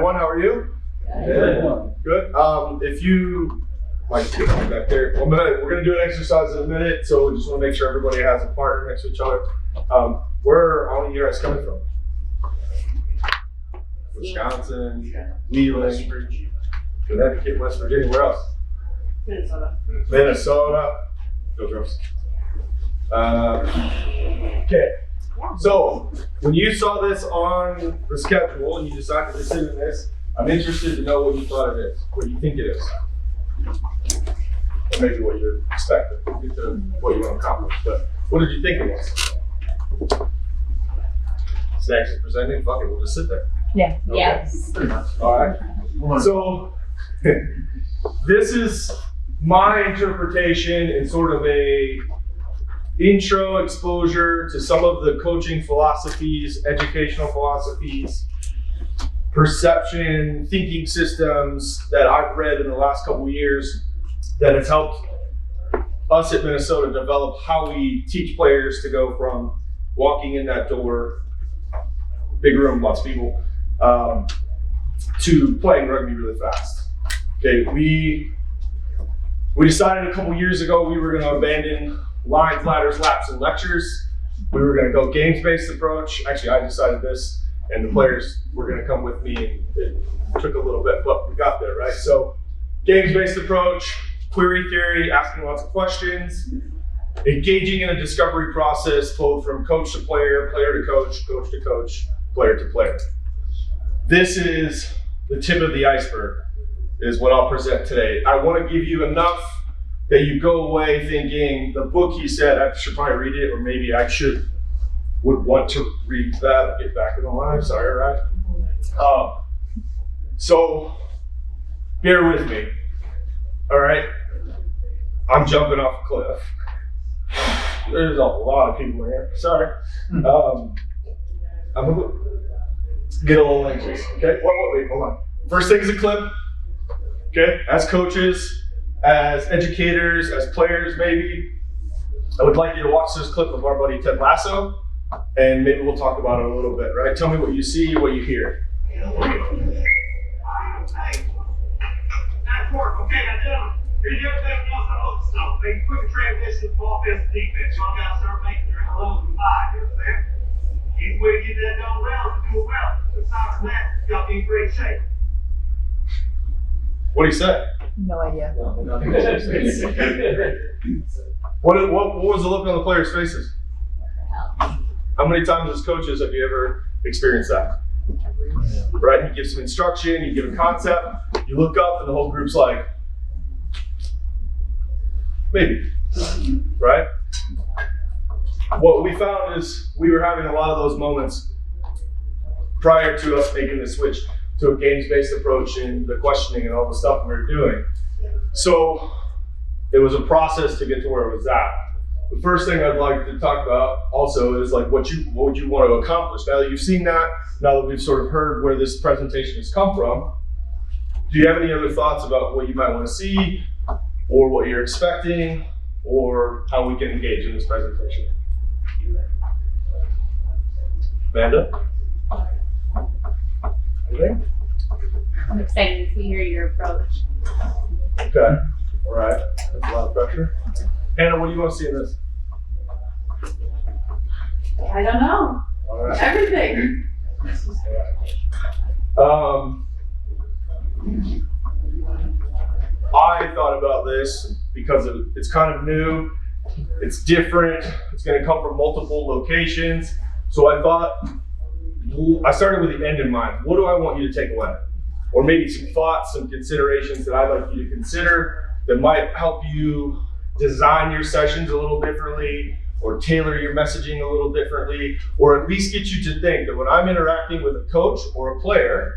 everyone. How are you? Good. Good. If you might get back there, we're gonna do an exercise in a minute, so we just want to make sure everybody has a partner next to each other. Where are you guys coming from? Wisconsin, Wheeling, Connecticut, West Virginia. Where else? Minnesota. Go Drops. Okay. So when you saw this on the schedule and you decided to sit in this, I'm interested to know what you thought it is, what you think it is, or maybe what you're expecting, get to what you want to accomplish. But what did you think it was? Snacks is presenting. Fuck it, we'll just sit there. Yeah. Okay. Yes. Pretty much. All right. So this is my interpretation and sort of a intro exposure to some of the coaching philosophies, educational philosophies, perception, thinking systems that I've read in the last couple of years that has helped us at Minnesota develop how we teach players to go from walking in that door, big room, lots of people, to playing rugby really fast. Okay, we decided a couple years ago we were going to abandon lines, ladders, laps, and lectures. We were going to go games-based approach. Actually, I decided this, and the players were going to come with me, and it took a little bit, but we got there, right? So, games-based approach, query theory, asking lots of questions, engaging in a discovery process, both from coach to player, player to coach to coach, player to player. This is the tip of the iceberg, is what I'll present today. I want to give you enough that you go away thinking, the book he said, I should probably read it, or maybe I would want to read that, get back in the line, sorry, right? So, bear with me, all right? I'm jumping off a cliff. There's a lot of people here, sorry. I'm gonna get a little anxious, okay? Wait, hold on. First thing is a clip, okay? As coaches, as educators, as players maybe, I would like you to watch this clip of our buddy Ted Lasso, and maybe we'll talk about it a little bit, right? Tell me what you see, what you hear. Hey, nice work. Okay, now gentlemen, here's everything else I hope so. Make a quick transition from offense to defense. Y'all gotta start making your hellos and five, you understand? Easy way to get that done well is to do it well. Aside from that, y'all be in great shape. What do you say? No idea. What was the look on the players' faces? How many times as coaches have you ever experienced that? Right, you give some instruction, you give a concept, you look up and the whole group's like, maybe, right? What we found is we were having a lot of those moments prior to us making the switch to a games-based approach and the questioning and all the stuff we were doing. So it was a process to get to where it was at. The first thing I'd like to talk about also is like what would you want to accomplish? Now that you've seen that, now that we've sort of heard where this presentation has come from, do you have any other thoughts about what you might want to see or what you're expecting or how we can engage in this presentation? Amanda? Anything? I'm excited to hear your approach. Okay, all right, that's a lot of pressure. Hannah, what do you want to see in this? I don't know. All right. Everything. I thought about this because it's kind of new, it's different, it's going to come from multiple locations. So I started with the end in mind. What do I want you to take away? Or maybe some thoughts, some considerations that I'd like you to consider that might help you design your sessions a little differently, or tailor your messaging a little differently, or at least get you to think that when I'm interacting with a coach or a player,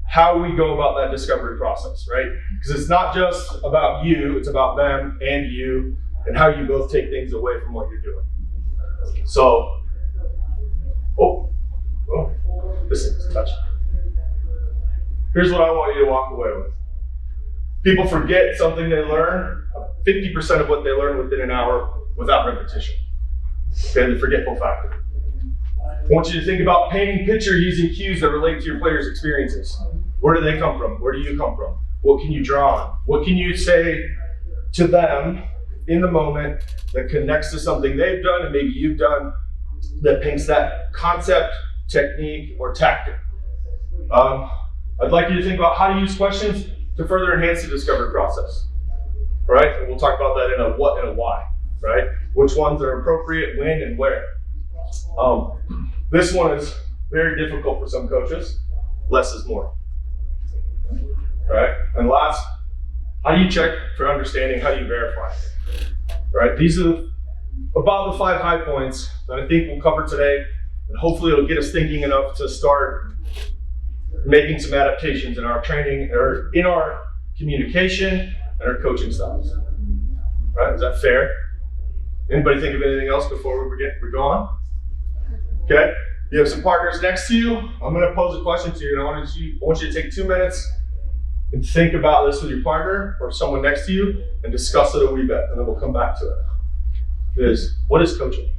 how we go about that discovery process, right? Because it's not just about you, it's about them and you, and how you both take things away from what you're doing. So, this thing's touching. Here's what I want you to walk away with. People forget something they learn, 50% of what they learn within an hour without repetition. Okay, the forgetful factor. I want you to think about painting pictures using cues that relate to your players' experiences. Where do they come from? Where do you come from? What can you draw on? What can you say to them in the moment that connects to something they've done and maybe you've done that paints that concept, technique, or tactic? I'd like you to think about how to use questions to further enhance the discovery process, right? And we'll talk about that in a what and a why, right? Which ones are appropriate, when, and where. This one is very difficult for some coaches. Less is more, right? And last, how do you check for understanding? How do you verify, right? These are about the 5 high points that I think we'll cover today, and hopefully it'll get us thinking enough to start making some adaptations in our training or in our communication and our coaching styles. Right? Is that fair? Anybody think of anything else before we go on? Okay. You have some partners next to you. I'm going to pose a question to you, and I want you to take 2 minutes and think about this with your partner or someone next to you and discuss it a wee bit, and then we'll come back to it. What is coaching?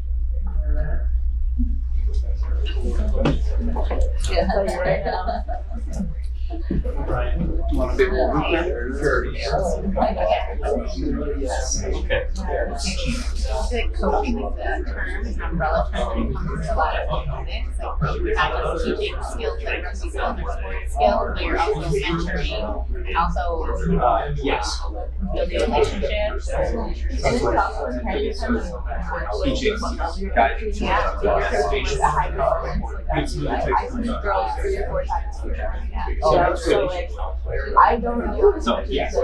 Yeah, so you're right now. Coaching is a term, an umbrella term that comes to a lot of components. Like you're not just teaching skills like rugby skills or sports skills, but you're also mentoring and also building relationships. Teaching, guiding. Yeah, so you're coaching with a high performance. I see girls 3 or 4 times a year. So like, I don't do as much as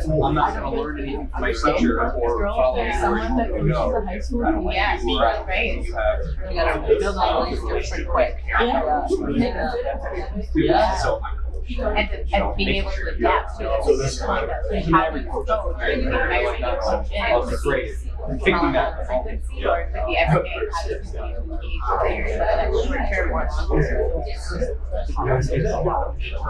I'm not going to learn anything from my teacher or follow there's where someone that you coaches go. a high school team. Yeah, right. You have, You gotta build on relationships pretty quick. Yeah. so And being able to adapt to So this is kind of like how you coach, great. Picking that. frequency, or it could be every day. How do you continue to engage with players, whether that's short term or long term?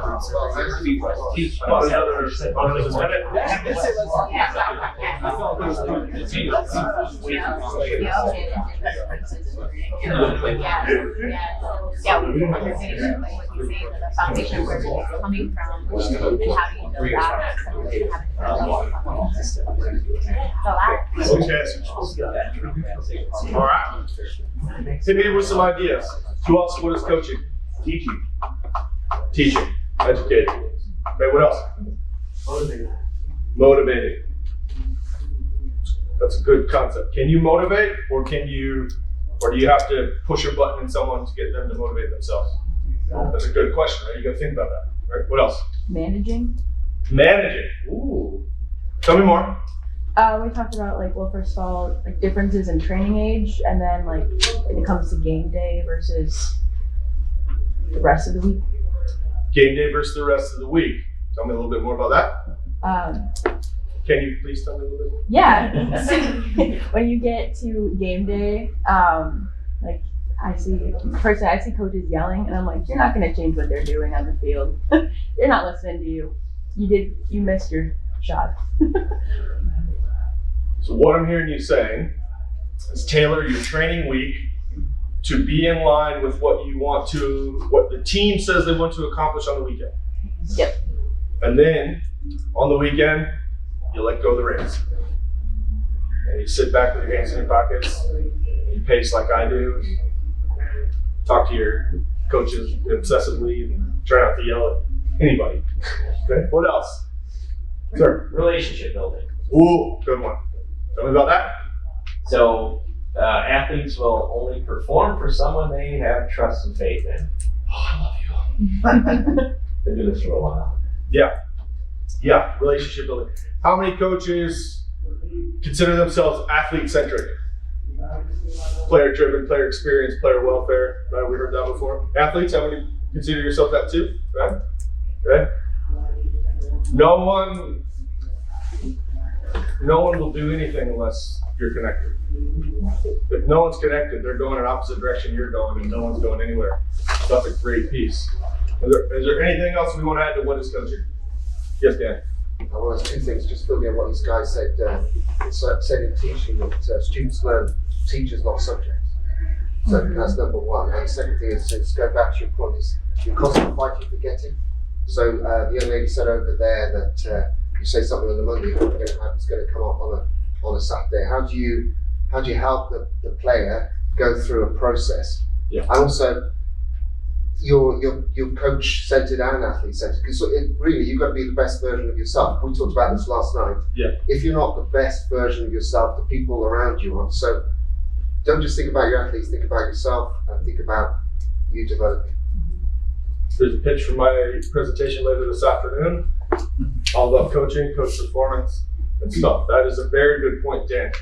Yeah, we can understand like what you say, the foundation of where it's coming from, and how do you build that so that you have a so that Okay. All right. Hit me with some ideas. To us, what is coaching? Teaching. Educating. Okay, what else? Motivating. That's a good concept. Can you motivate, or do you have to push a button in someone to get them to motivate themselves? That's a good question, right? You gotta think about that, right? What else? Managing. Ooh. Tell me more. We talked about first of all, differences in training age, and then when it comes to game day versus the rest of the week. Game day versus the rest of the week. Tell me a little bit more about that. Can you please tell me a little bit more? Yeah. When you get to game day, I see coaches yelling, and I'm like, you're not going to change what they're doing on the field. They're not listening to you. You missed your shot. So what I'm hearing you saying is tailor your training week to be in line with what the team says they want to accomplish on the weekend. Yep. And then on the weekend, you let go of the reins. And you sit back with your hands in your pockets, you pace like I do, talk to your coaches obsessively, and try not to yell at anybody. Okay. What else? Sir. Relationship building. Ooh, good one. Tell me about that. So athletes will only perform for someone they have trust and faith in. Oh, I love you. Been doing this for a while. Yeah, relationship building. How many coaches consider themselves athlete-centric? Player-driven, player experience, player welfare, right? We heard that before. Athletes, how many consider yourself that too, right? Okay. No one will do anything unless you're connected. If no one's connected, they're going in opposite direction you're going, and no one's going anywhere. So that's a great piece. Is there anything else we want to add to what is coaching? Yes, Dan. Well, there's 2 things, just building on what this guy said. It's said in teaching that students learn teachers, not subjects. So that's number one. And the second thing is to go back to your point, is you're constantly fighting for getting. So the young lady said over there that you say something on the Monday, it's going to come up on a Saturday. How do you help the player go through a process? Yeah. And also, your coach centered and athlete centered, because really you've got to be the best version of yourself. We talked about this last night. Yeah. If you're not the best version of yourself, the people around you aren't. So don't just think about your athletes, think about yourself and think about you developing. There's a pitch for my presentation later this afternoon. All about coaching, coach performance, and stuff. That is a very good point, Dan.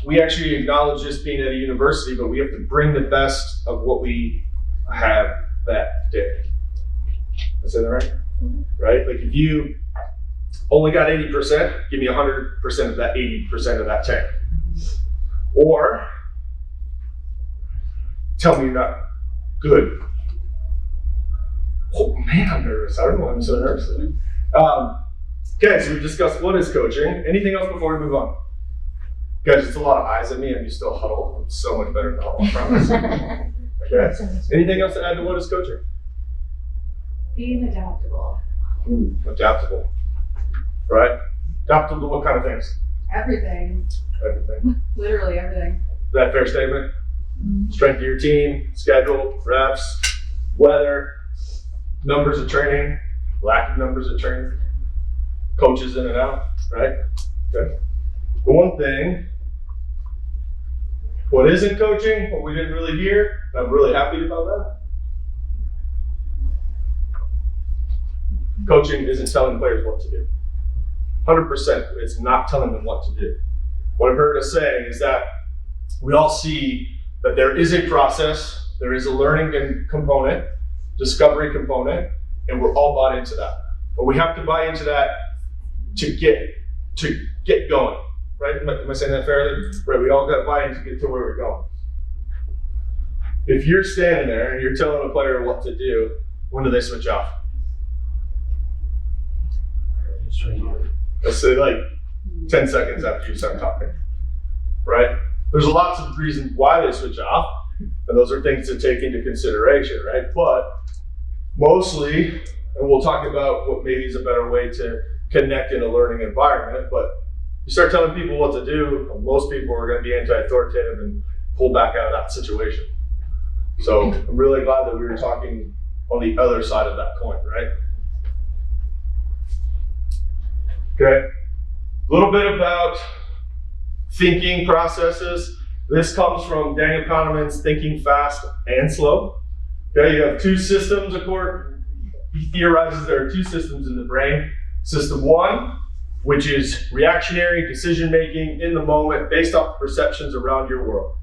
We actually acknowledge this being at a university, but we have to bring the best of what we have that day. Did I say that right? Mm-hmm. Right? Like if you only got 80%, give me 100% of that 80% of that tank. Or tell me you're not good. Oh man, I'm nervous. I don't know why I'm so nervous. Okay, so we've discussed what is coaching. Anything else before we move on? Guys, it's a lot of eyes at me and you still huddle. I'm so much better than huddle, I promise. Okay. Anything else to add to what is coaching? Being adaptable. Adaptable. Right? Adaptable to what kind of things? Everything. Everything. Literally everything. Is that a fair statement? Strength of your team, schedule, reps, weather, numbers of training, lack of numbers of training, coaches in and out, right? Okay. The one thing, what isn't coaching, what we didn't really hear, I'm really happy about that. Coaching isn't telling players what to do. 100%, it's not telling them what to do. What I've heard us saying is that we all see that there is a process, there is a learning component, discovery component, and we're all bought into that. But we have to buy into that to get going, right? Am I saying that fairly? Right, we all got to buy in to get to where we're going. If you're standing there and you're telling a player what to do, when do they switch off? Let's say like 10 seconds after you start talking, right? There's lots of reasons why they switch off, and those are things to take into consideration, right? But mostly, and we'll talk about what maybe is a better way to connect in a learning environment, but you start telling people what to do, most people are going to be anti-authoritative and pull back out of that situation. So I'm really glad that we were talking on the other side of that coin, right? Okay, a little bit about thinking processes. This comes from Daniel Kahneman's Thinking Fast and Slow. Okay, you have two systems, he theorizes there are two systems in the brain. System one, which is reactionary decision-making in the moment based off the perceptions around your world.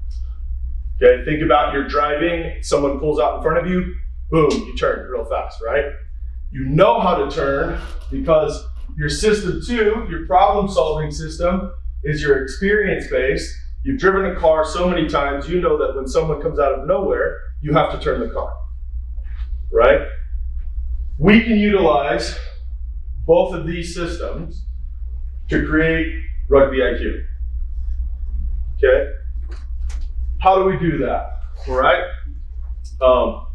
Okay, think about you're driving, someone pulls out in front of you, boom, you turn real fast, right? You know how to turn because your system two, your problem-solving system, is your experience-based. You've driven a car so many times, you know that when someone comes out of nowhere, you have to turn the car, right? We can utilize both of these systems to create rugby IQ, okay? How do we do that, all right? How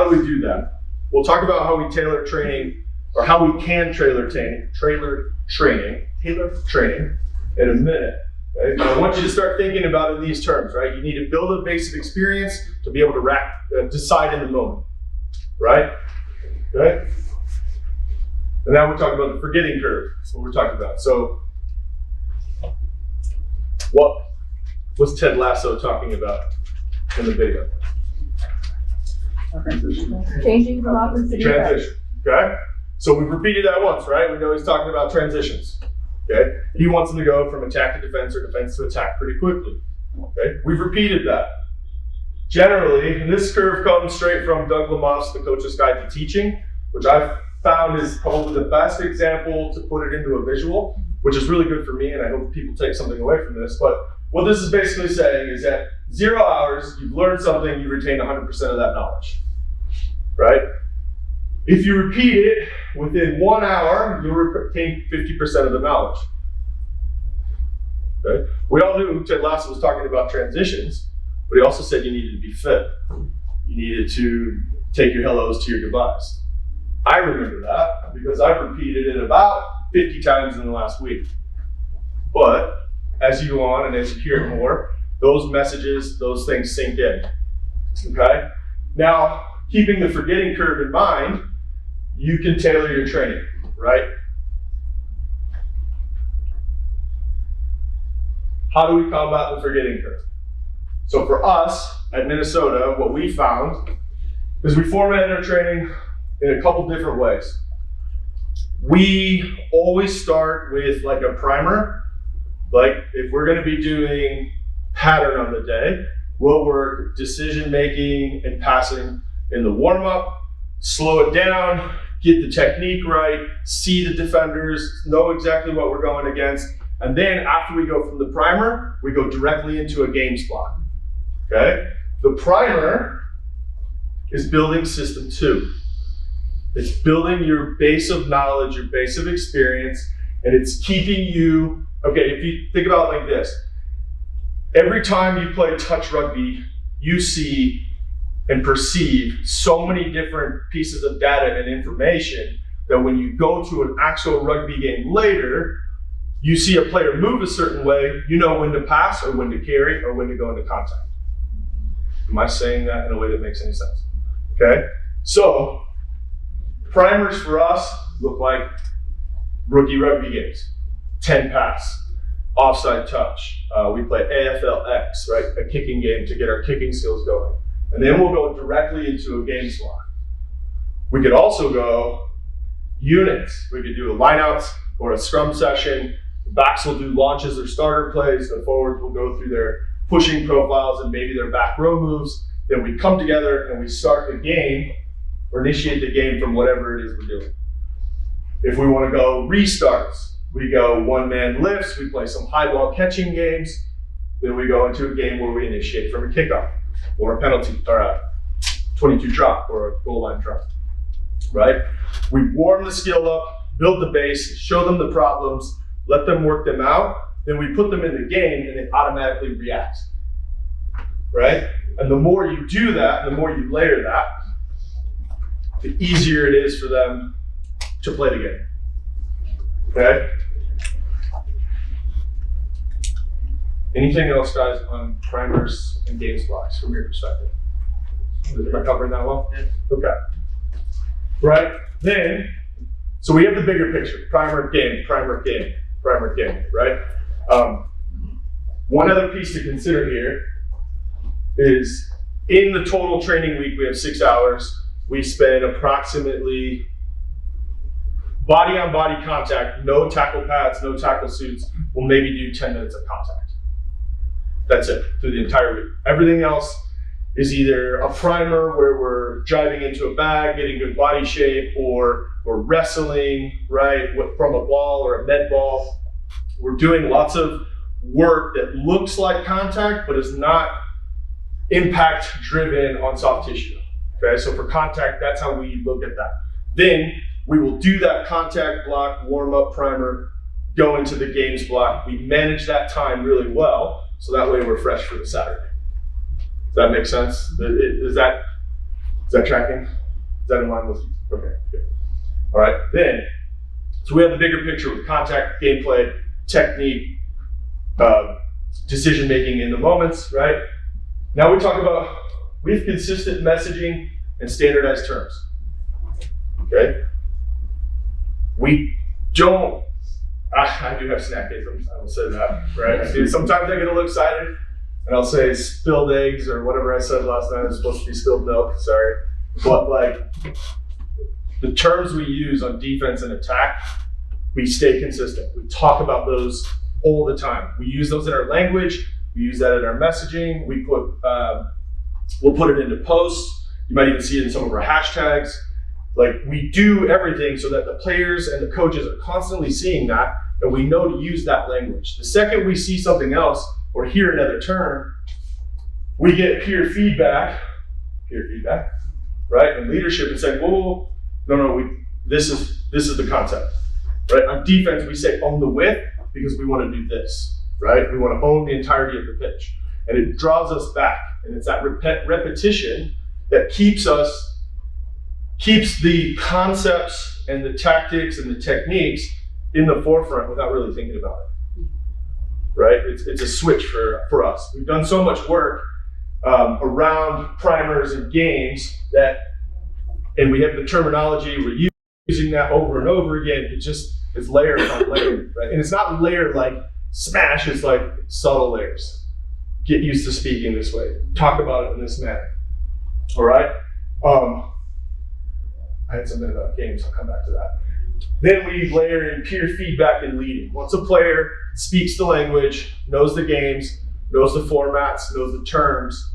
do we do that? We'll talk about how we tailor training, or how we can tailor training in a minute. Okay? But I want you to start thinking about it in these terms, right? You need to build a base of experience to be able to decide in the moment, right? Okay? And now we're talking about the forgetting curve. That's what we're talking about. So, what was Ted Lasso talking about in the video? Changing from opposite to Transition, okay? So we've repeated that once, right? We know he's talking about transitions, okay? He wants them to go from attack to defense or defense to attack pretty quickly, okay? We've repeated that. Generally, and this curve comes straight from Doug Lamoff's The Coach's Guide to Teaching, which I've found is probably the best example to put it into a visual, which is really good for me, and I hope people take something away from this. But what this is basically saying is that 0 hours, you've learned something, you retain 100% of that knowledge, right? If you repeat it within 1 hour, you'll retain 50% of the knowledge. Okay? We all knew Ted Lasso was talking about transitions, but he also said you needed to be fit. You needed to take your hellos to your goodbyes. I remember that because I've repeated it about 50 times in the last week. But as you go on and as you hear it more, those messages, those things sink in. Okay? Now, keeping the forgetting curve in mind, you can tailor your training, right? How do we combat the forgetting curve? So for us at Minnesota, what we found is we formatted our training in a couple different ways. We always start with like a primer. Like if we're gonna be doing pattern on the day, we'll work decision making and passing in the warm up, slow it down, get the technique right, see the defenders, know exactly what we're going against. And then after we go from the primer, we go directly into a games block, okay? The primer is building system 2. It's building your base of knowledge, your base of experience, and it's keeping you, okay, if you think about it like this, every time you play touch rugby, you see and perceive so many different pieces of data and information that when you go to an actual rugby game later, you see a player move a certain way, you know when to pass or when to carry or when to go into contact. Am I saying that in a way that makes any sense? Okay, so primers for us look like rookie rugby games, 10 pass, offside touch. We play AFLX, right? A kicking game to get our kicking skills going. And then we'll go directly into a games block. We could also go units. We could do a lineouts or a scrum session. The backs will do launches or starter plays. The forwards will go through their pushing profiles and maybe their back row moves. Then we come together and we start the game or initiate the game from whatever it is we're doing. If we want to go restarts, we go one-man lifts, we play some high ball catching games, then we go into a game where we initiate from a kickoff or a penalty or a 22 drop or a goal line drop, right? We warm the skill up, build the base, show them the problems, let them work them out, then we put them in the game and they automatically react, right? And the more you do that, the more you layer that, the easier it is for them to play the game, okay? Anything else, guys, on primers and games blocks from your perspective? Am I covering that well? Yeah. Okay. Right, then, so we have the bigger picture, primer, game, right? One other piece to consider here is in the total training week, we have 6 hours. We spend approximately body on body contact, no tackle pads, no tackle suits. We'll maybe do 10 minutes of contact. That's it through the entire week. Everything else is either a primer where we're driving into a bag, getting good body shape, or we're wrestling, right, from a ball or a med ball. We're doing lots of work that looks like contact, but is not impact driven on soft tissue. Okay, so for contact, that's how we look at that. Then we will do that contact block, warm up, primer, go into the games block. We manage that time really well, so that way we're fresh for the Saturday. Does that make sense? Is that tracking? Is that in line with you? Okay, good. All right, then, so we have the bigger picture with contact, gameplay, technique, decision making in the moments, right? Now we talk about, we have consistent messaging and standardized terms, okay? We don't, I do have snack days, I will say that, right? I do. Sometimes I get a little excited and I'll say spilled eggs or whatever I said last night. It's supposed to be spilled milk, sorry. But like, the terms we use on defense and attack, we stay consistent. We talk about those all the time. We use those in our language. We use that in our messaging. We put, we'll put it into posts. You might even see it in some of our hashtags. Like, we do everything so that the players and the coaches are constantly seeing that, and we know to use that language. The second we see something else or hear another term, we get peer feedback, right? And leadership and say, whoa, no, this is the concept, right? On defense, we say own the width because we want to do this, right? We want to own the entirety of the pitch. and it draws us back. And it's that repetition that keeps the concepts and the tactics and the techniques in the forefront without really thinking about it, right? It's a switch for us. We've done so much work around primers and games and we have the terminology, we're using that over and over again. It's layer upon layer, right? And it's not layered like smash, it's like subtle layers. Get used to speaking this way. Talk about it in this manner. All right? I had something about games, I'll come back to that. Then we layer in peer feedback and leading. Once a player speaks the language, knows the games, knows the formats, knows the terms,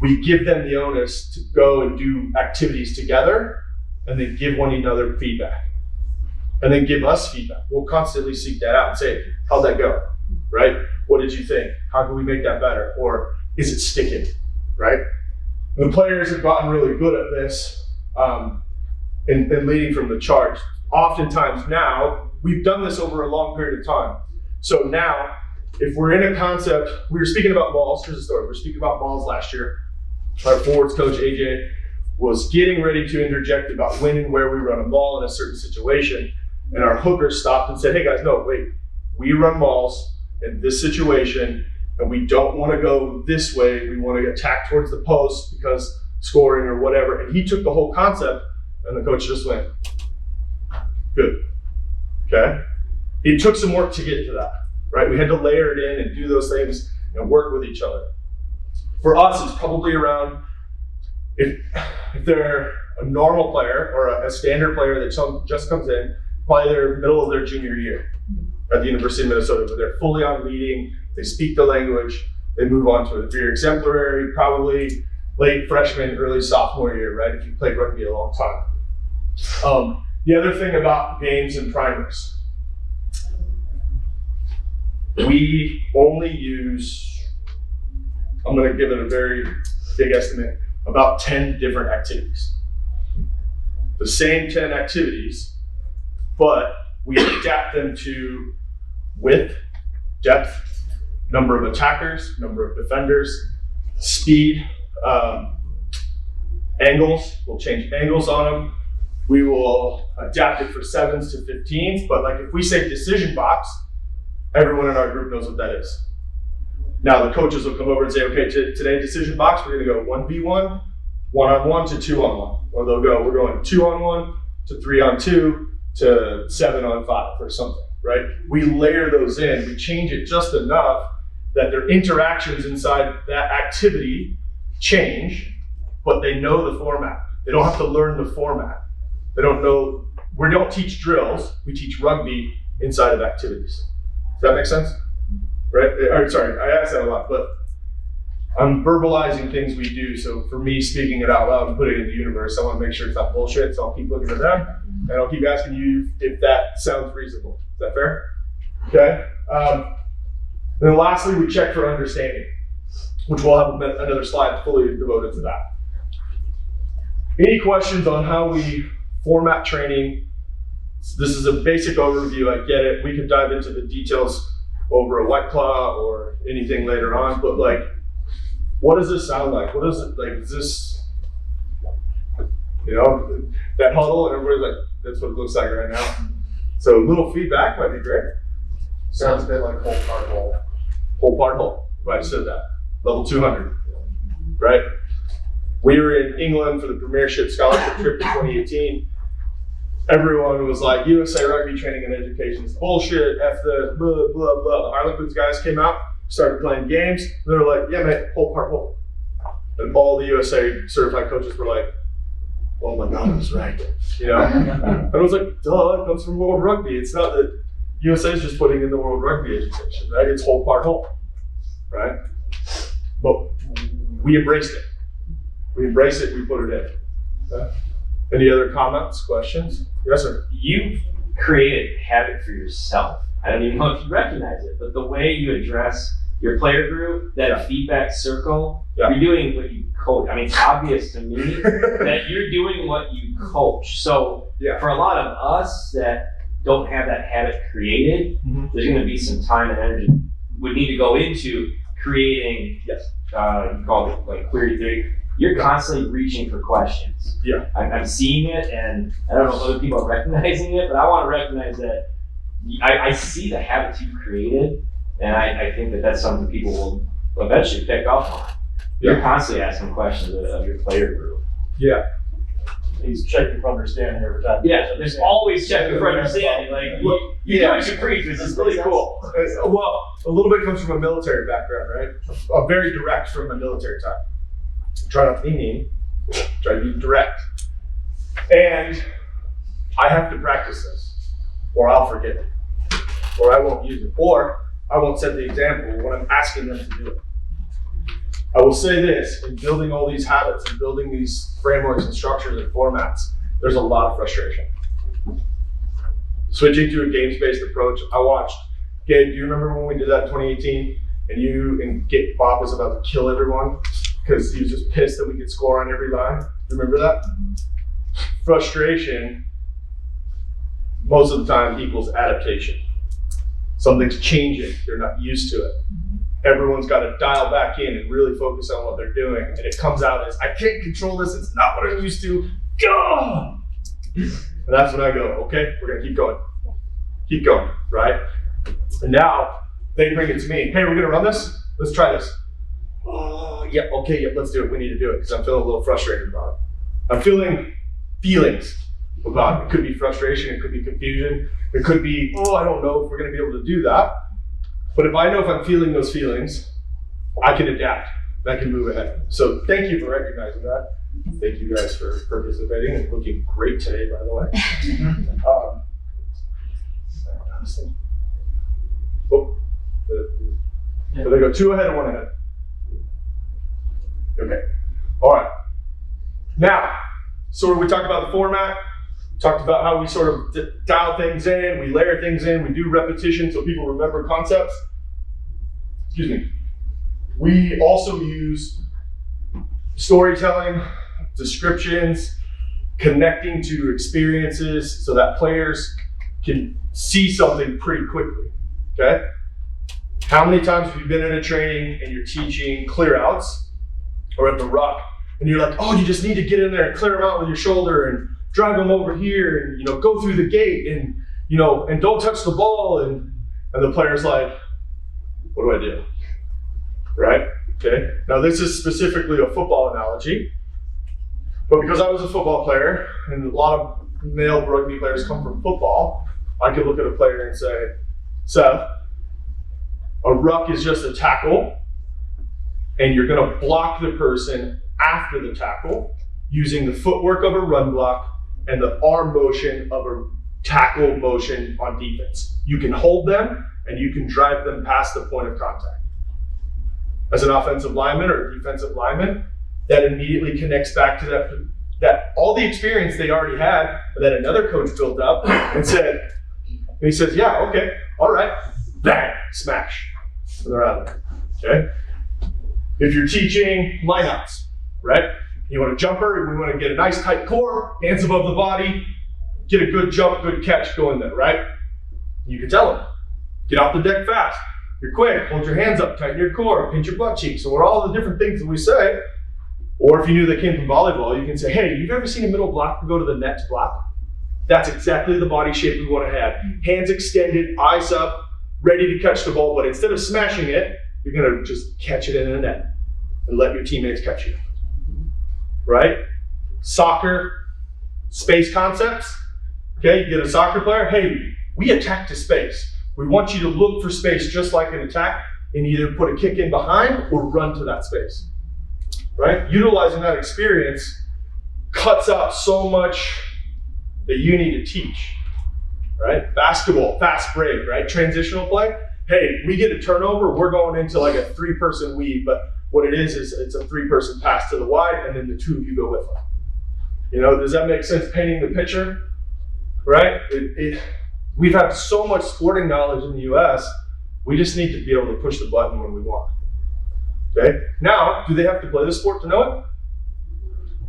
we give them the onus to go and do activities together and then give one another feedback. And then give us feedback. We'll constantly seek that out and say, how'd that go? Right? What did you think? How can we make that better? Or is it sticking? Right? And the players have gotten really good at this and leading from the charge. Oftentimes now, we've done this over a long period of time. So now, if we're in a concept, we were speaking about balls, here's a story. We were speaking about balls last year. Our forwards coach, AJ, was getting ready to interject about when and where we run a ball in a certain situation. And our hooker stopped and said, hey guys, no, wait. We run balls in this situation, and we don't want to go this way. We want to attack towards the post because scoring or whatever. And he took the whole concept, and the coach just went, good. Okay? It took some work to get to that, right? We had to layer it in and do those things and work with each other. For us, it's probably around, if they're a normal player or a standard player that just comes in, probably they're middle of their junior year at the University of Minnesota, but they're fully on leading, they speak the language, they move on to it. If you're exemplary, probably late freshman, early sophomore year, right? If you played rugby a long time. The other thing about games and primers, we only use, I'm gonna give it a very big estimate, about 10 different activities. The same 10 activities, but we adapt them to width, depth, number of attackers, number of defenders, speed, angles. We'll change angles on them. We will adapt it for 7s to 15s, but like if we say decision box, everyone in our group knows what that is. Now the coaches will come over and say, okay, today decision box, we're gonna go 1v1, 1-on-1 to 2-on-1. Or they'll go, we're going 2-on-1 to 3-on-2 to 7-on-5 or something, right? We layer those in, we change it just enough that their interactions inside that activity change, but they know the format. They don't have to learn the format. They don't know, we don't teach drills, we teach rugby inside of activities. Does that make sense? Right? Or, sorry, I asked that a lot, but I'm verbalizing things we do. So for me, speaking it out loud and putting it in the universe, I want to make sure it's not bullshit. So I'll keep looking at them and I'll keep asking you if that sounds reasonable. Is that fair? Okay. And then lastly, we check for understanding, which we'll have another slide fully devoted to that. Any questions on how we format training? This is a basic overview, I get it. We could dive into the details over a White Claw or anything later on, but like, what does this sound like? What is it like? Is this, that huddle and everybody's like, that's what it looks like right now. So a little feedback might be great. Sounds a bit like whole part hole. Whole part hole, right, I said that. Level 200, right? We were in England for the Premiership Scholarship trip in 2018. Everyone was like, USA rugby training and education is bullshit, F the blah, blah, blah. The Harlequins guys came out, started playing games, and they were like, yeah, mate, whole part whole. And all the USA certified coaches were like, oh my God, I was right. And I was like, duh, it comes from World Rugby. It's not that USA is just putting in the World Rugby education, right? It's whole part whole, right? But we embraced it. We embrace it, we put it in. Okay. Any other comments, questions? Yes, sir. You've created habit for yourself. I don't even know if you recognize it, but the way you address your player group, that feedback circle, you're doing what you coach. I mean, it's obvious to me that you're doing what you coach. So for a lot of us that don't have that habit created, there's going to be some time and energy we need to go into creating, Yes. you call it like query theory, you're constantly reaching for questions. Yeah. I'm seeing it, and I don't know if other people are recognizing it, but I want to recognize that I see the habits you've created, and I think that that's something people will eventually pick up on. You're constantly asking questions of your player group. Yeah. He's checking for understanding every time. Yeah, there's always checking for understanding. Like, you do what you preach, which is really cool. Well, a little bit comes from a military background, right? I'm very direct from my military time. Try not to be mean, try to be direct. And I have to practice this, or I'll forget it, or I won't use it, or I won't set the example when I'm asking them to do it. I will say this, in building all these habits and building these frameworks and structures and formats, there's a lot of frustration. Switching to a games-based approach, I watched, Gabe, do you remember when we did that in 2018? And you and Bob was about to kill everyone because he was just pissed that we could score on every line. Remember that? Frustration, most of the time, equals adaptation. Something's changing, they're not used to it. Everyone's got to dial back in and really focus on what they're doing. And it comes out as, I can't control this, it's not what I'm used to. Go! And that's when I go, okay, we're gonna keep going. Keep going, right? And now they bring it to me. Hey, we're gonna run this? Let's try this. Oh, yeah, okay, yeah, let's do it. We need to do it because I'm feeling a little frustrated about it. I'm feeling feelings about it. It could be frustration, it could be confusion, it could be, oh, I don't know if we're gonna be able to do that. But if I know if I'm feeling those feelings, I can adapt. I can move ahead. So thank you for recognizing that. Thank you guys for participating and looking great today, by the way. Did I go 2 ahead or 1 ahead? Okay. All right. Now, so we talked about the format. Talked about how we sort of dial things in, we layer things in, we do repetition so people remember concepts. Excuse me. We also use storytelling, descriptions, connecting to experiences so that players can see something pretty quickly, okay? How many times have you been in a training and you're teaching clear outs or at the ruck and you're like, oh, you just need to get in there and clear them out with your shoulder and drive them over here and, go through the gate and, and don't touch the ball. And the player's like, what do I do? Right? Okay. Now this is specifically a football analogy, but because I was a football player and a lot of male rugby players come from football, I could look at a player and say, Seth, a ruck is just a tackle and you're going to block the person after the tackle using the footwork of a run block and the arm motion of a tackle motion on defense. You can hold them and you can drive them past the point of contact. As an offensive lineman or a defensive lineman, that immediately connects back to that all the experience they already had that another coach built up and said, and he says, yeah, okay, all right, bang, smash. And they're out of there, okay? If you're teaching lineouts, right? You want a jumper, we want to get a nice tight core, hands above the body, get a good jump, good catch going there, right? You can tell them, get off the deck fast. You're quick, hold your hands up, tighten your core, pinch your butt cheeks, or all the different things that we say. Or if you knew they came from volleyball, you can say, hey, you've ever seen a middle block go to the net to block? That's exactly the body shape we want to have. Hands extended, eyes up, ready to catch the ball, but instead of smashing it, you're going to just catch it in a net and let your teammates catch you. Right? Soccer, space concepts. Okay, you get a soccer player, hey, we attack to space. We want you to look for space just like an attack and either put a kick in behind or run to that space. Right? Utilizing that experience cuts out so much that you need to teach. Right? Basketball, fast break, right? Transitional play. Hey, we get a turnover, we're going into like a 3-person weave, but what it is it's a 3-person pass to the wide and then the 2 of you go with them. Does that make sense painting the picture? Right? We've had so much sporting knowledge in the US, we just need to be able to push the button when we want. Okay? Now, do they have to play the sport to know it?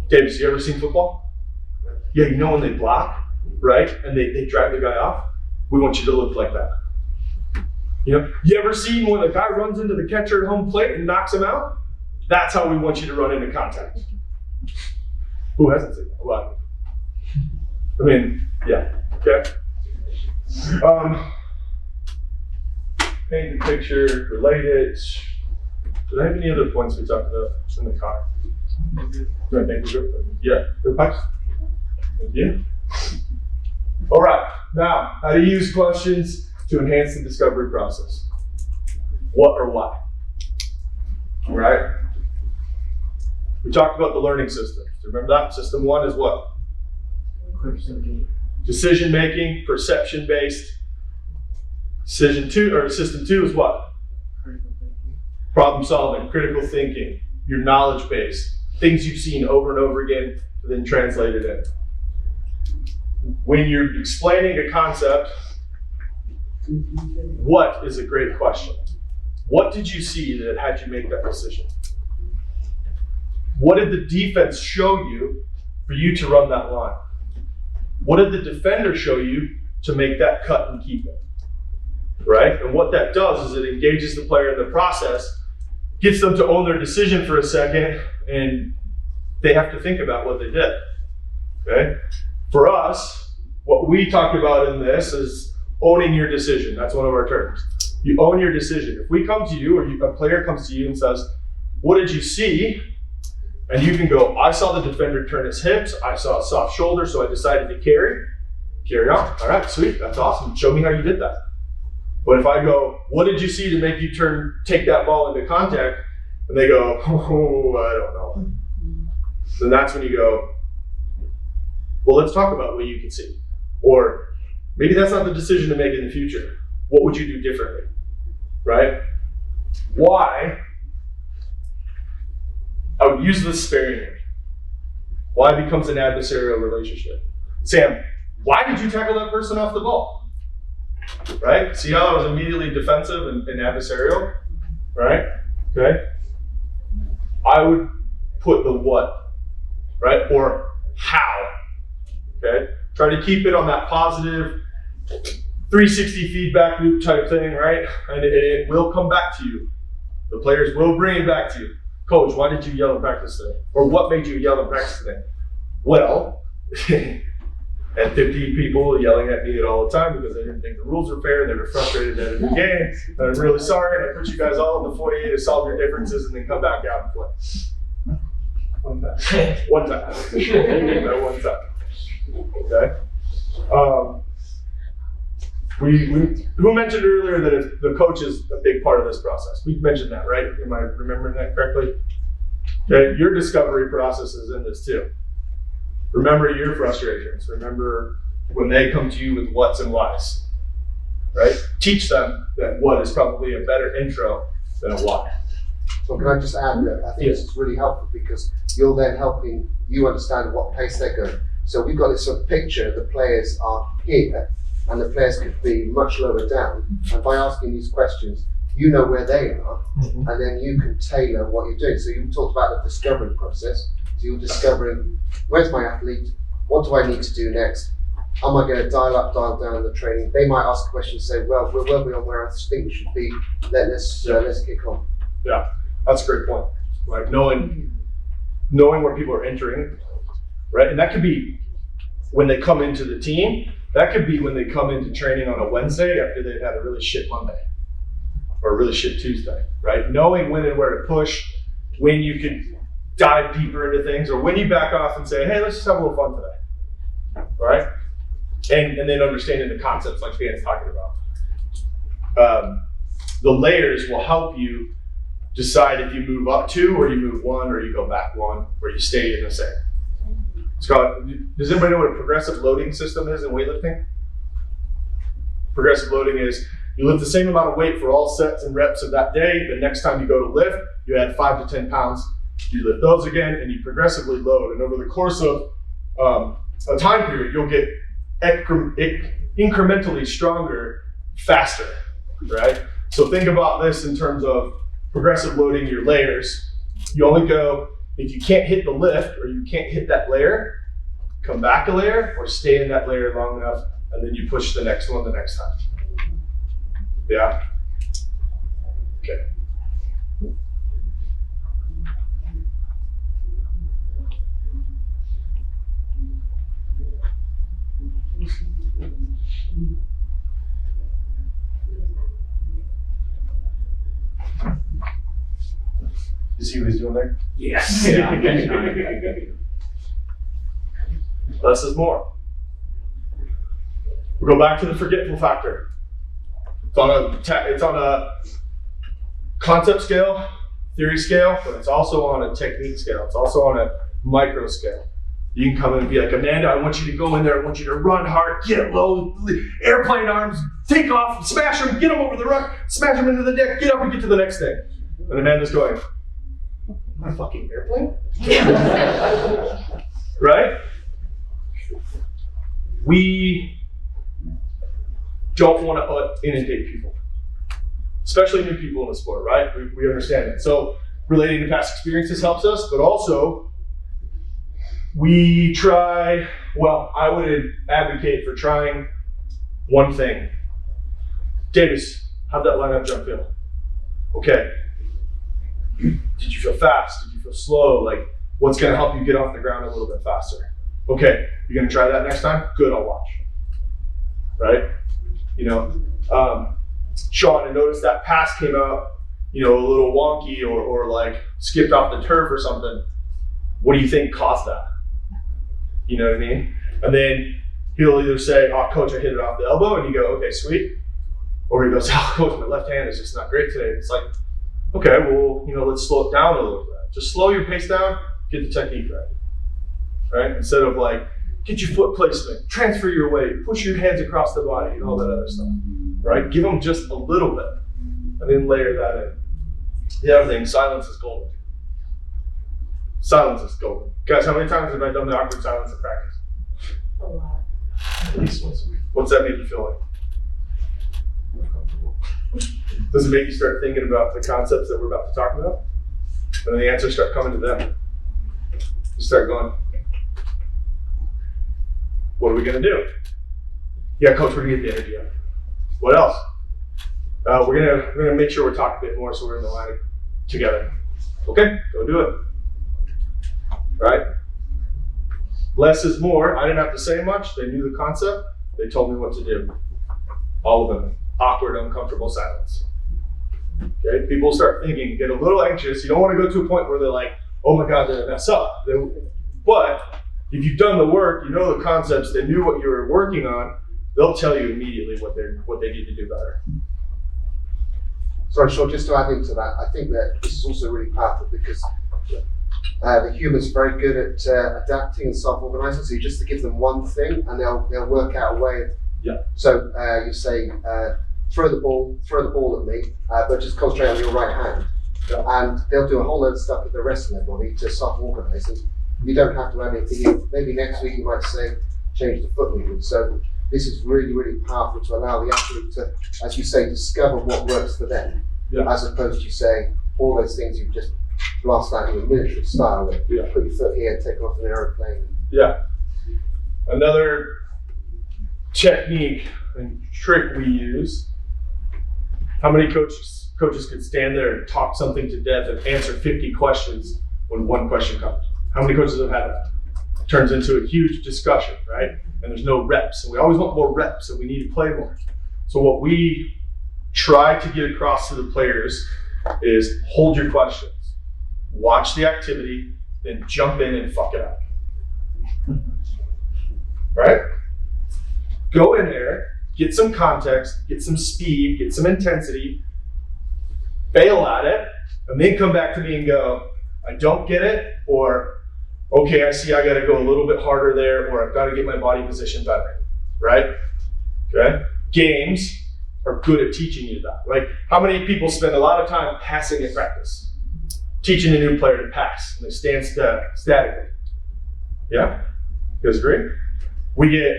Davis, you ever seen football? Yeah, when they block, right? And they drive the guy off? We want you to look like that. You know, you ever seen when a guy runs into the catcher at home plate and knocks him out? That's how we want you to run into contact. Who hasn't seen that? Well, I mean, yeah, okay. Paint the picture, relate it. Did I have any other points we talked about in the car? I think we're good. Yeah, good pipes. Thank you. All right, now, how to use questions to enhance the discovery process. What or why? All right. We talked about the learning systems. Remember that? System 1 is what? Decision making, perception based. System 2 is what? Problem solving, critical thinking, your knowledge base, things you've seen over and over again, then translated in. When you're explaining a concept, what is a great question? What did you see that had you make that decision? What did the defense show you for you to run that line? What did the defender show you to make that cut and keep it? Right? And what that does is it engages the player in the process, gets them to own their decision for a second, and they have to think about what they did. Okay? For us, what we talked about in this is owning your decision. That's one of our terms. You own your decision. If we come to you, or a player comes to you and says, what did you see? And you can go, I saw the defender turn his hips, I saw a soft shoulder, so I decided to carry on. All right, sweet, that's awesome. Show me how you did that. But if I go, what did you see to make you take that ball into contact? And they go, oh, I don't know. Then that's when you go, well, let's talk about what you can see. Or maybe that's not the decision to make in the future. What would you do differently, right? Why? I would use this sparingly. Why becomes an adversarial relationship? Sam, why did you tackle that person off the ball? Right? See how I was immediately defensive and adversarial? Right? Okay. I would put the what, right? Or how. Okay? Try to keep it on that positive 360 feedback loop type thing, right? And it will come back to you. The players will bring it back to you. Coach, why did you yell in practice today? Or what made you yell in practice today? Well, and 50 people yelling at me all the time because they didn't think the rules were fair, they were frustrated at the game. I'm really sorry, and I put you guys all in the foyer to solve your differences and then come back out and play. One time. One time. One time. Okay? Who mentioned earlier that the coach is a big part of this process? We mentioned that, right? Am I remembering that correctly? Okay, your discovery process is in this too. Remember your frustrations. Remember when they come to you with what's and whys, right? Teach them that what is probably a better intro than a why. So can I just add that I think this is really helpful because you're then helping you understand what pace they're going. So we've got this sort of picture, the players are here, and the players could be much lower down. And by asking these questions, you know where they are, and then you can tailor what you're doing. So you talked about the discovery process. So you're discovering, where's my athlete? What do I need to do next? Am I going to dial up, dial down the training? They might ask questions, say, well, we're well beyond where I think we should be. Let's kick on. Yeah, that's a great point. Like knowing where people are entering, right? And that could be when they come into the team. That could be when they come into training on a Wednesday after they've had a really shit Monday or a really shit Tuesday, right? Knowing when and where to push, when you can dive deeper into things, or when you back off and say, hey, let's just have a little fun today, right? And then understanding the concepts like Dan's talking about. The layers will help you decide if you move up 2 or you move 1 or you go back 1 or you stay in the same. Scott, does anybody know what a progressive loading system is in weightlifting? Progressive loading is you lift the same amount of weight for all sets and reps of that day. The next time you go to lift, you add 5 to 10 pounds. You lift those again and you progressively load. And over the course of a time period, you'll get incrementally stronger faster, right? So think about this in terms of progressive loading your layers. You only go, if you can't hit the lift or you can't hit that layer, come back a layer or stay in that layer long enough and then you push the next one the next time. Yeah? Okay. You see what he's doing there? Yes. Less is more. We go back to the forgetful factor. It's on a concept scale, theory scale, but it's also on a technique scale. It's also on a micro scale. You can come in and be like, Amanda, I want you to go in there. I want you to run hard, get low, airplane arms, take off, smash them, get them over the run, smash them into the deck, get up and get to the next thing. And Amanda's going, my fucking airplane? Right? We don't want to inundate people, especially new people in the sport, right? We understand it. So relating to past experiences helps us, but also we try, well, I would advocate for trying one thing. Davis, how'd that lineup jump feel? Okay. Did you feel fast? Did you feel slow? Like, what's going to help you get off the ground a little bit faster? Okay, you're going to try that next time? Good, I'll watch. Right? You know, Sean, I noticed that pass came out, you know, a little wonky or like skipped off the turf or something. What do you think caused that? You know what I mean? And then he'll either say, oh, coach, I hit it off the elbow, and you go, okay, sweet. Or he goes, oh, coach, my left hand is just not great today. It's like, okay, well, you know, let's slow it down a little bit. Just slow your pace down, get the technique right. Right? Instead of like, get your foot placement, transfer your weight, push your hands across the body, and all that other stuff. Right? Give them just a little bit, and then layer that in. The other thing, silence is golden. Silence is golden. Guys, how many times have I done the awkward silence in practice? A lot. At least once a week. What's that make you feel like? Does it make you start thinking about the concepts that we're about to talk about? And then the answers start coming to them. You start going, what are we going to do? Yeah, coach, we're going to get the energy up. What else? We're gonna make sure we're talking a bit more so we're in the line together. Okay, go do it. Right? Less is more. I didn't have to say much. They knew the concept. They told me what to do. All of them. Awkward, uncomfortable silence. Okay, people start thinking, get a little anxious. You don't want to go to a point where they're like, oh my God, they're gonna mess up. But if you've done the work, you know the concepts, they knew what you were working on, they'll tell you immediately what they need to do better. Sorry, Sean, just to add into that, I think that this is also really powerful because the humans are very good at adapting and self-organizing. So you just give them one thing and they'll work out a way of. Yeah. So you say, throw the ball at me, but just concentrate on your right hand. Yeah. And they'll do a whole load of stuff with the rest of their body to self-organize. And you don't have to add anything in. Maybe next week you might say, change the foot movement. So this is really, really powerful to allow the athlete to, as you say, discover what works for them. Yeah. As opposed to saying all those things you just blast out in a military style. Put your foot here, take off an aeroplane. Yeah. Another technique and trick we use. How many coaches could stand there and talk something to death and answer 50 questions when one question comes? How many coaches have had that? It turns into a huge discussion, right? And there's no reps. And we always want more reps and we need to play more. So what we try to get across to the players is hold your questions. Watch the activity, then jump in and fuck it up. Right? Go in there, get some context, get some speed, get some intensity, fail at it, and then come back to me and go, I don't get it, or okay, I see I gotta go a little bit harder there, or I've gotta get my body position better, right? Okay? Games are good at teaching you that. Like, how many people spend a lot of time passing at practice? Teaching a new player to pass, and they stand statically. Yeah? You guys agree? We get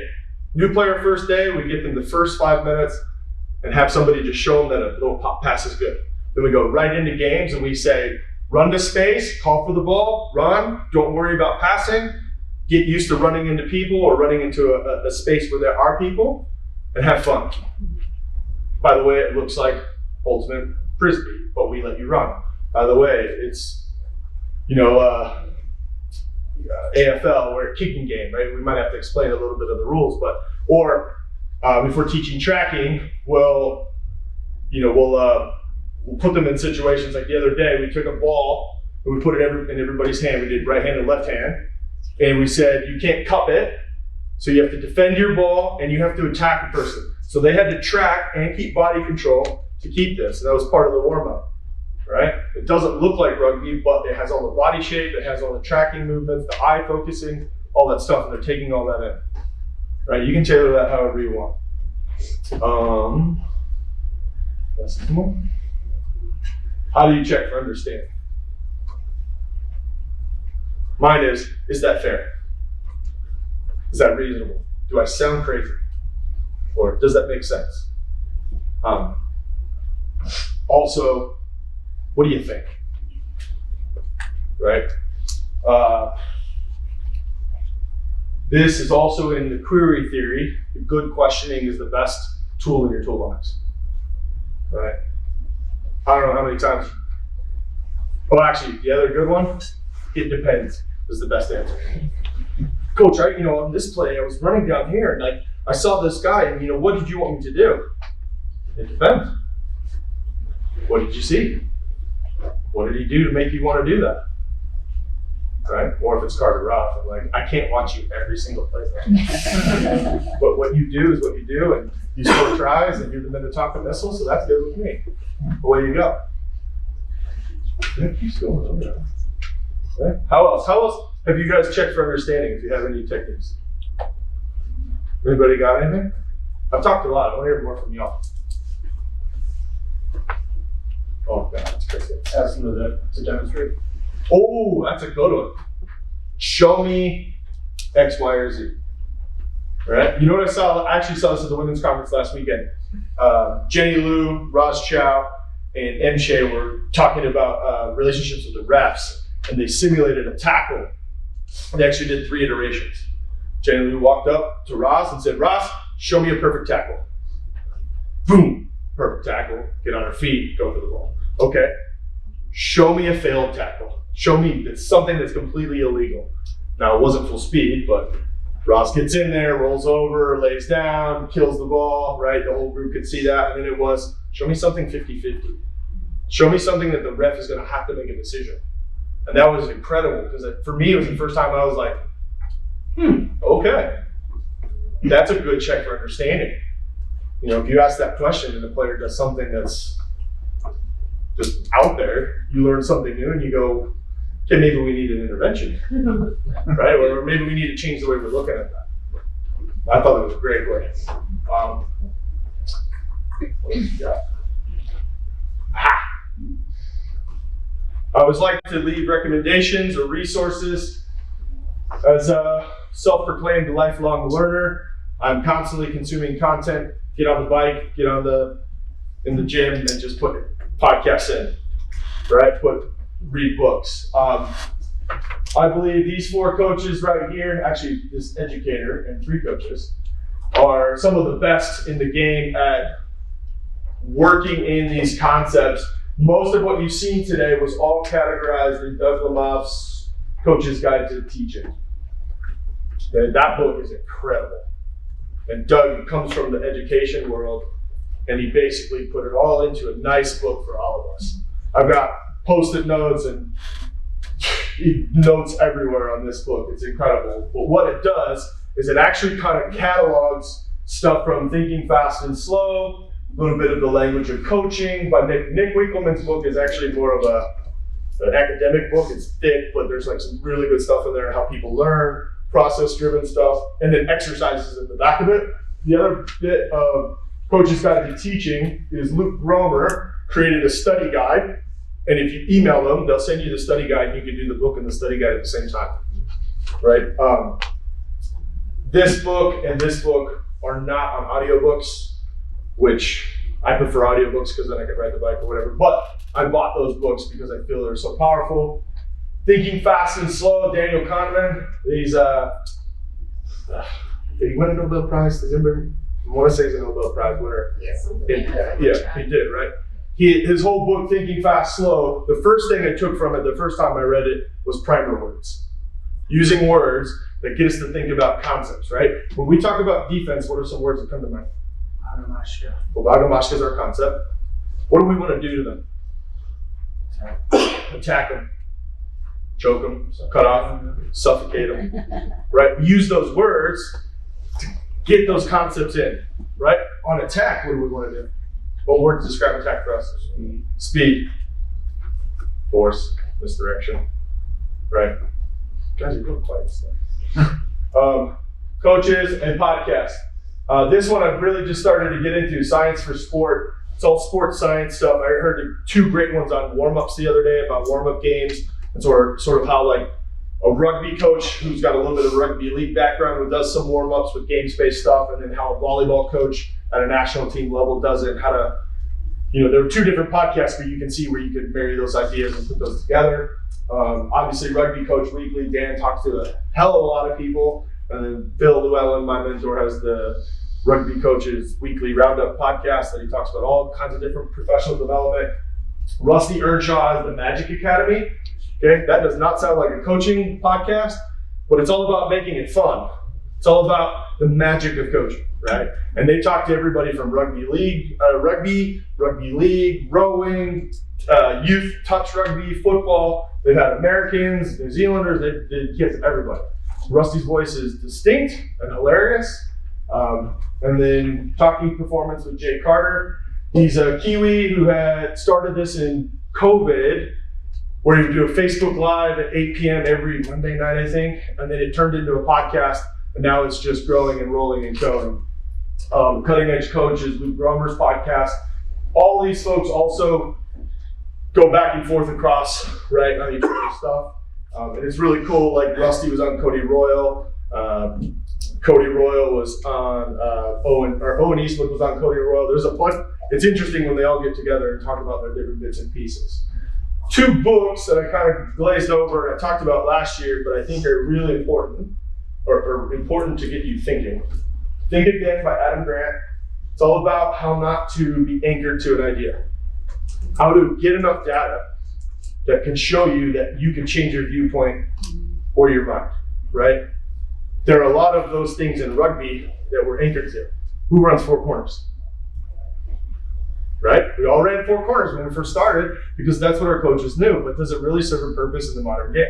new player first day, we get them the first 5 minutes and have somebody just show them that a little pop pass is good. Then we go right into games and we say, run to space, call for the ball, run, don't worry about passing, get used to running into people or running into a space where there are people, and have fun. By the way, it looks like ultimate frisbee, but we let you run. By the way, it's, AFL, we're a kicking game, right? We might have to explain a little bit of the rules, or if we're teaching tracking, we'll put them in situations like the other day. We took a ball and we put it in everybody's hand. We did right hand and left hand, and we said you can't cup it, so you have to defend your ball and you have to attack a person. So they had to track and keep body control to keep this, and that was part of the warm up. Right? It doesn't look like rugby, but it has all the body shape, it has all the tracking movements, the eye focusing, all that stuff, and they're taking all that in. Right? You can tailor that however you want. That's more. How do you check for understanding? Mine is that fair? Is that reasonable? Do I sound crazy? Or does that make sense? Also, what do you think? Right? This is also in the query theory. Good questioning is the best tool in your toolbox. Right? I don't know how many times. Oh, actually, the other good one, it depends, is the best answer. Coach, on this play, I was running down here and I saw this guy and what did you want me to do? It depends. What did you see? What did he do to make you want to do that? Right? Or if it's Carter Ruff, I'm like, I can't watch you every single play. But what you do is what you do, and you score tries, and you're the Minnetonka Missile, so that's good with me. Away you go. Right? How else have you guys checked for understanding if you have any techniques? Anybody got anything? I've talked a lot. I want to hear more from y'all. Oh, God, that's crazy. Ask them to demonstrate. Oh, that's a good one. Show me X, Y, or Z. Right? You know what I saw? I actually saw this at the women's conference last weekend. Jenny Liu, Roz Chow, and M. Shea were talking about relationships with the refs, and they simulated a tackle. They actually did 3 iterations. Jenny Liu walked up to Roz and said, Roz, show me a perfect tackle. Boom, perfect tackle. Get on her feet, go for the ball. Okay. Show me a failed tackle. Show me that's something that's completely illegal. Now, it wasn't full speed, but Ross gets in there, rolls over, lays down, kills the ball, right? The whole group could see that. And then it was, show me something 50-50. Show me something that the ref is going to have to make a decision. And that was incredible because for me, it was the first time I was like, okay. That's a good check for understanding. If you ask that question and the player does something that's just out there, you learn something new and you go, okay, maybe we need an intervention, right? Or maybe we need to change the way we're looking at that. I thought it was a great way. I always like to leave recommendations or resources. As a self-proclaimed lifelong learner, I'm constantly consuming content. Get on the bike, get in the gym, and just put podcasts in, right? Read books. I believe these 4 coaches right here, actually this educator and 3 coaches, are some of the best in the game at working in these concepts. Most of what you've seen today was all categorized in Doug Lamoff's Coach's Guide to Teaching. Okay, that book is incredible. And Doug comes from the education world, and he basically put it all into a nice book for all of us. I've got Post-it notes and notes everywhere on this book. It's incredible. But what it does is it actually kind of catalogs stuff from Thinking Fast and Slow, a little bit of the language of coaching. But Nick Winkelman's book is actually more of an academic book. It's thick, but there's some really good stuff in there on how people learn, process-driven stuff, and then exercises in the back of it. The other bit of Coach's Guide to Teaching is Luke Romer created a study guide, and if you email them, they'll send you the study guide, and you can do the book and the study guide at the same time, right? This book and this book are not on audiobooks, which I prefer audiobooks because then I can ride the bike or whatever, but I bought those books because I feel they're so powerful. Thinking Fast and Slow, Daniel Kahneman. He's did he win a Nobel Prize? Does anybody want to say he's a Nobel Prize winner? Yes. Yeah, he did, right? his whole book, Thinking Fast, Slow, the first thing I took from it the first time I read it was primer words. Using words that get us to think about concepts, right? When we talk about defense, what are some words that come to mind? Well, Bagamashka is our concept. What do we want to do to them? Attack them, choke them, cut off, suffocate them, right? We use those words to get those concepts in, right? On attack, what do we want to do? What words describe attack for us? Speed, force, misdirection, right? Guys are doing quiet stuff. Coaches and podcasts. This one I've really just started to get into, Science for Sport. It's all sports science stuff. I heard two great ones on warm-ups the other day about warm-up games and sort of how like a rugby coach who's got a little bit of rugby league background who does some warm-ups with game-based stuff, and then how a volleyball coach at a national team level does it, how to, there were two different podcasts where you can see where you could marry those ideas and put those together. Obviously, Rugby Coach Weekly, Dan talks to a hell of a lot of people. And then Bill Llewellyn, my mentor, has the Rugby Coaches Weekly Roundup podcast that he talks about all kinds of different professional development. Rusty Earnshaw has the Magic Academy. Okay, that does not sound like a coaching podcast, but it's all about making it fun. It's all about the magic of coaching, right? And they talk to everybody from rugby league, rowing, youth touch rugby, football. They've had Americans, New Zealanders, they get everybody. Rusty's voice is distinct and hilarious. And then Talking Performance with Jay Carter. He's a Kiwi who had started this in COVID, where he would do a Facebook Live at 8 p.m. every Monday night, I think. And then it turned into a podcast, and now it's just growing and rolling and going. Cutting Edge Coaches, Luke Romer's podcast. All these folks also go back and forth across, right, on each other's stuff. And it's really cool, like Rusty was on Cody Royal. Cody Royal was on Owen Eastwood was on Cody Royal. There's a bunch. It's interesting when they all get together and talk about their different bits and pieces. Two books that I kind of glazed over and I talked about last year, but I think are really important, or important to get you thinking. Think Again by Adam Grant. It's all about how not to be anchored to an idea. How to get enough data that can show you that you can change your viewpoint or your mind, right? There are a lot of those things in rugby that we're anchored to. Who runs four corners? Right? We all ran four corners when we first started because that's what our coaches knew, but does it really serve a purpose in the modern game?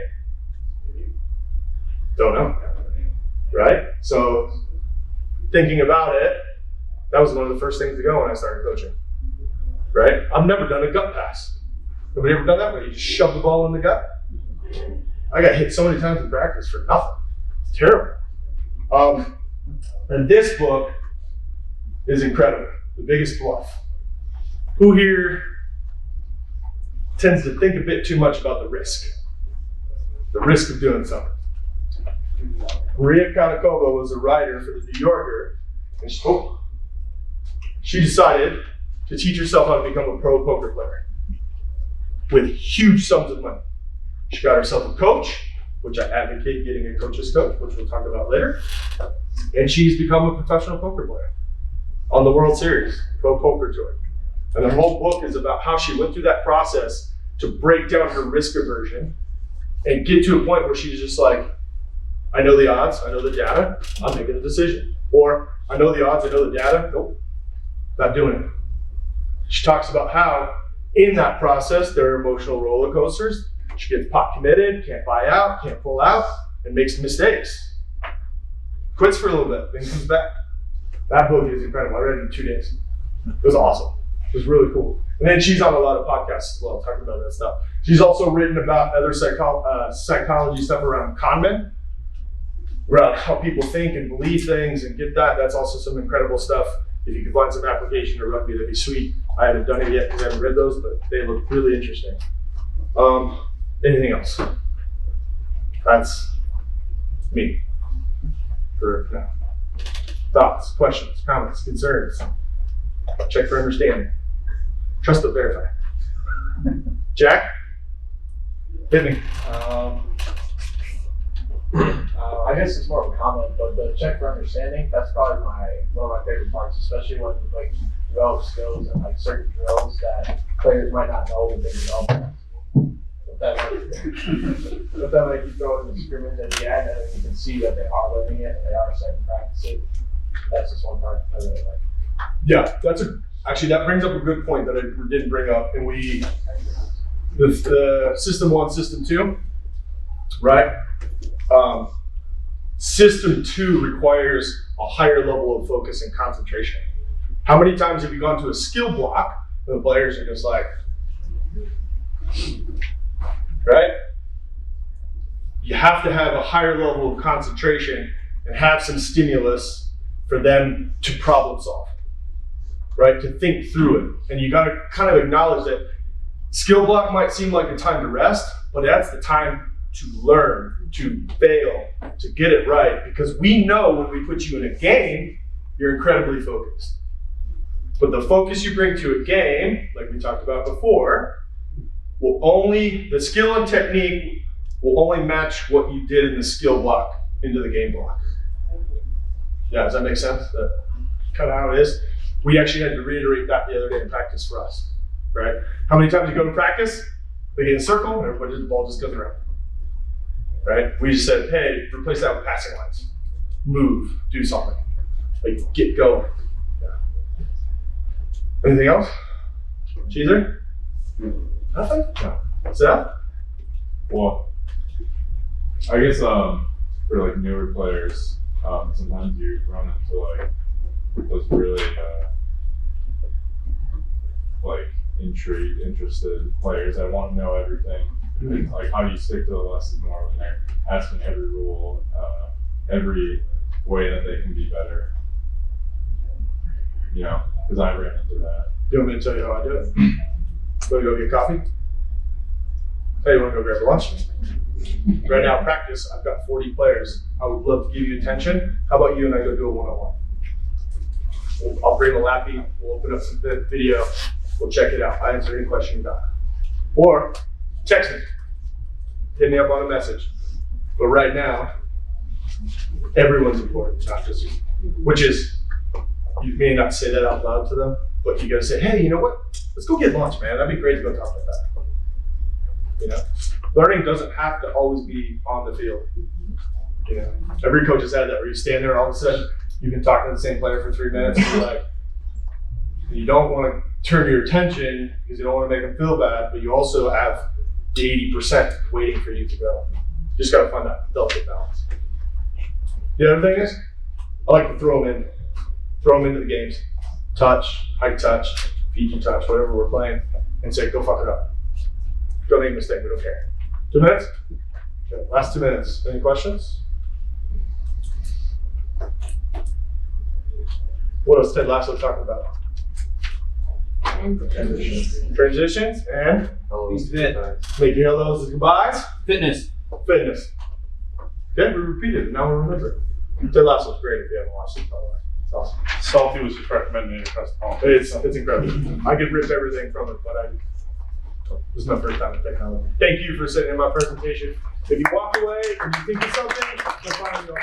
Don't know, right? So thinking about it, that was one of the first things to go when I started coaching, right? I've never done a gut pass. Nobody ever done that where you just shove the ball in the gut? I got hit so many times in practice for nothing. It's terrible. And this book is incredible. The Biggest Bluff. Who here tends to think a bit too much about the risk? The risk of doing something. Maria Konnikova was a writer for the New Yorker, and she decided to teach herself how to become a pro poker player with huge sums of money. She got herself a coach, which I advocate getting a coach's coach, which we'll talk about later. And she's become a professional poker player on the World Series, Pro Poker Tour. And the whole book is about how she went through that process to break down her risk aversion and get to a point where she's just like, I know the odds, I know the data, I'm making a decision. Or I know the odds, I know the data, nope, not doing it. She talks about how in that process there are emotional roller coasters. She gets pot committed, can't buy out, can't pull out, and makes mistakes. Quits for a little bit, then comes back. That book is incredible. I read it in 2 days. It was awesome. It was really cool. And then she's on a lot of podcasts as well, talking about that stuff. She's also written about other psychology stuff around con men, around how people think and believe things and get that. That's also some incredible stuff. If you could find some application to rugby, that'd be sweet. I haven't done it yet because I haven't read those, but they look really interesting. Anything else? That's me for now. Thoughts, questions, comments, concerns. Check for understanding. Trust but verify. Jack? Hit me. I guess it's more of a comment, but the check for understanding, that's probably one of my favorite parts, especially when like you develop skills and like certain drills that players might not know that they know. But then like you throw in the scrimmage at the end, and then you can see that they are learning it, and they are starting to practice it. That's just one part I really like. Yeah, actually that brings up a good point that I didn't bring up, and the system 1, system 2, right? System 2 requires a higher level of focus and concentration. How many times have you gone to a skill block and the players are just like, right? You have to have a higher level of concentration and have some stimulus for them to problem solve, right? To think through it. And you gotta kind of acknowledge that skill block might seem like a time to rest, but that's the time to learn, to fail, to get it right. Because we know when we put you in a game, you're incredibly focused. But the focus you bring to a game, like we talked about before, the skill and technique will only match what you did in the skill block into the game block. Yeah, does that make sense? That's kind of how it is. We actually had to reiterate that the other day in practice for us, right? How many times you go to practice, they get in a circle, and the ball just goes around, right? We just said, hey, replace that with passing lines. Move, do something. Like, get going. Yeah. Anything else? Cheeser? Nothing? No. Seth? Well, I guess for like newer players, sometimes you run into like those really like interested players that want to know everything. And, like, how do you stick to the lesson more when they're asking every rule, every way that they can be better? You know, because I ran into that. You want me to tell you how I do it? Want to go get coffee? Hey, you want to go grab lunch? Right now, practice, I've got 40 players. I would love to give you attention. How about you and I go do a one-on-one? I'll bring a lappy, we'll open up some video, we'll check it out. I answer any question you got. Or text me, hit me up on a message. But right now, everyone's important, not just you. Which is, you may not say that out loud to them, but you gotta say, hey, you know what? Let's go get lunch, man. That'd be great to go talk about that. You know, learning doesn't have to always be on the field. You know, every coach has had that where you stand there and all of a sudden you can talk to the same player for 3 minutes and you're like, you don't want to turn your attention because you don't want to make them feel bad, but you also have the 80% waiting for you to go. You just got to find that delicate balance. The other thing is, I like to throw them into the games. Touch, high touch, PG touch, whatever we're playing, and say, go fuck it up. Go make a mistake, we don't care. 2 minutes? Okay, last 2 minutes. Any questions? What else Ted Lasso talking about? Transitions and making hellos and goodbyes. Fitness. Fitness. Okay, we repeated it. Now we remember. Ted Lasso's great if you haven't watched it, by the way. It's awesome. Salty was just recommending it across the hall. It's incredible. I could rip everything from it, but this is my first time in technology. Thank you for sitting in my presentation. If you walk away or you think of something, go find me on